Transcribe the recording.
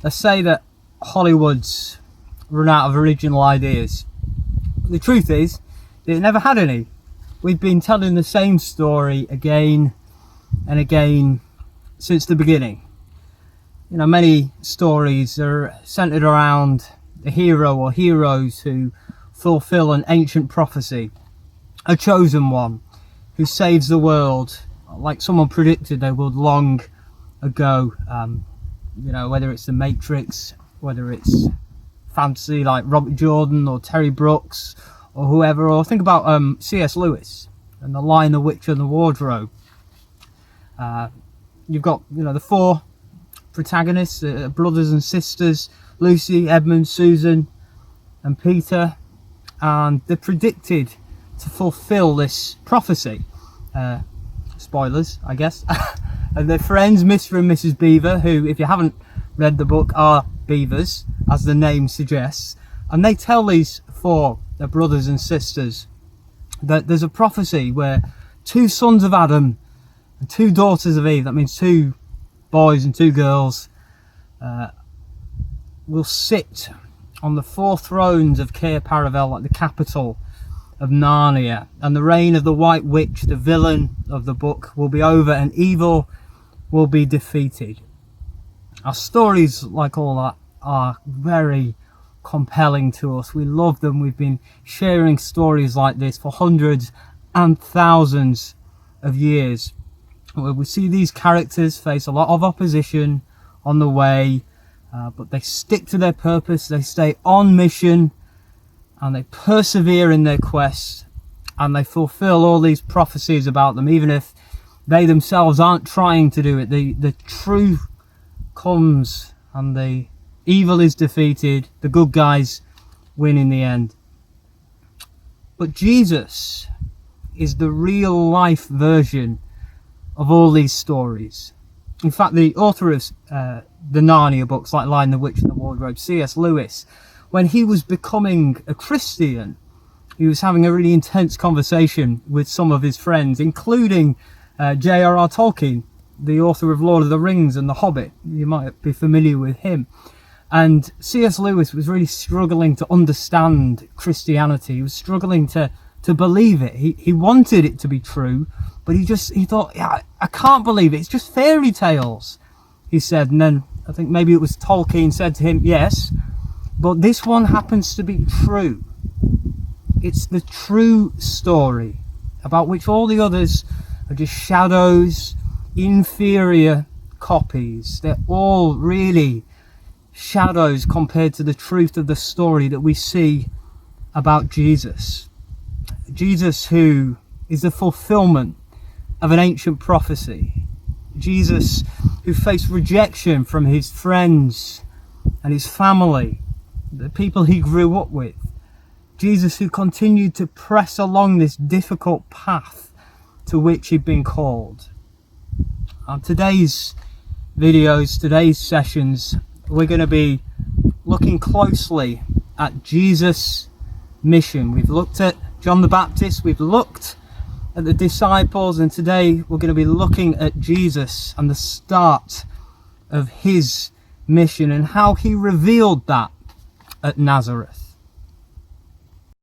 Let's say that Hollywood's run out of original ideas. The truth is, it never had any. We've been telling the same story again and again since the beginning. You know, many stories are centered around the hero or heroes who fulfill an ancient prophecy, a chosen one who saves the world like someone predicted they would long ago. You know, whether it's The Matrix, whether it's fantasy like Robert Jordan or Terry Brooks or whoever, or think about C.S. Lewis and The Lion, the Witch and the Wardrobe. You've got, you know, the four protagonists, brothers and sisters, Lucy, Edmund, Susan and Peter, and they're predicted to fulfill this prophecy. Spoilers, I guess. And their friends, Mr. and Mrs. Beaver, who, if you haven't read the book, are beavers, as the name suggests. And they tell these four, their brothers and sisters, that there's a prophecy where two sons of Adam and two daughters of Eve, that means two boys and two girls, will sit on the four thrones of Cair Paravel, like the capital of Narnia, and the reign of the White Witch, the villain of the book, will be over and evil will be defeated. Our stories like all that are very compelling to us. We love them. We've been sharing stories like this for hundreds and thousands of years. We see these characters face a lot of opposition on the way, but they stick to their purpose, they stay on mission, and they persevere in their quest, and they fulfill all these prophecies about them, even if they themselves aren't trying to do it. The truth comes and the evil is defeated, the good guys win in the end. But Jesus is the real life version of all these stories. In fact, the author of the Narnia books, like Lion, the Witch and the Wardrobe, C.S. Lewis, when he was becoming a Christian, he was having a really intense conversation with some of his friends, including J.R.R. Tolkien, the author of Lord of the Rings and The Hobbit. You might be familiar with him. And C.S. Lewis was really struggling to understand Christianity. He was struggling to believe it. He wanted it to be true, but he thought, yeah, I can't believe it. It's just fairy tales, he said. And then I think maybe it was Tolkien said to him, yes, but this one happens to be true. It's the true story, about which all the others are just shadows, inferior copies. They're all really shadows compared to the truth of the story that we see about Jesus. Jesus, who is the fulfillment of an ancient prophecy. Jesus, who faced rejection from his friends and his family, the people he grew up with. Jesus, who continued to press along this difficult path to which he'd been called. On today's videos, today's sessions, we're going to be looking closely at Jesus' mission. We've looked at John the Baptist, we've looked at the disciples, and today we're going to be looking at Jesus and the start of his mission and how he revealed that at Nazareth.